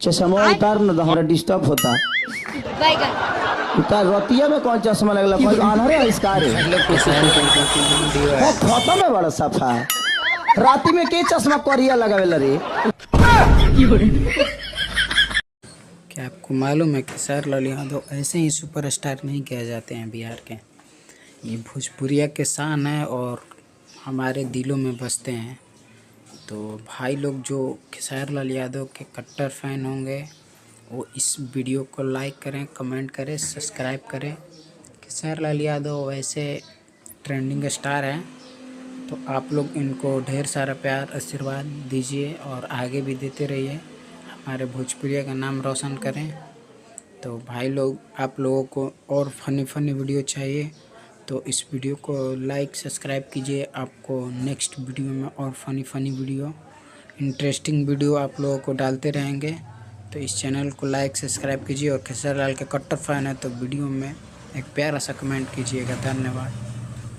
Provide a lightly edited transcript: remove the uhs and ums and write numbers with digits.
चश्मा उतार न तो हमारा डिस्टर्ब होता। उतार रतिया में कौन चश्मा लगला कोई आनहरे आविष्कार है। खत्म है बड़ा सफा राती में के चश्मा करिया लगावेला रे। क्या आपको मालूम है कि सर लाल यादव ऐसे ही सुपरस्टार नहीं कहे जाते हैं बिहार के। ये भोजपुरिया के शान है और हमारे दिलों में बसते हैं। तो भाई लोग जो खेसारी लाल यादव के कट्टर फैन होंगे वो इस वीडियो को लाइक करें, कमेंट करें, सब्सक्राइब करें। खेसारी लाल यादव वैसे ट्रेंडिंग स्टार हैं, तो आप लोग इनको ढेर सारा प्यार आशीर्वाद दीजिए और आगे भी देते रहिए, हमारे भोजपुरिया का नाम रोशन करें। तो भाई लोग आप लोगों को और फनी वीडियो चाहिए तो इस वीडियो को लाइक सब्सक्राइब कीजिए। आपको नेक्स्ट वीडियो में और फनी वीडियो, इंटरेस्टिंग वीडियो आप लोगों को डालते रहेंगे। तो इस चैनल को लाइक सब्सक्राइब कीजिए और खेसारी लाल के कट्टर फैन है तो वीडियो में एक प्यारा सा कमेंट कीजिएगा। धन्यवाद।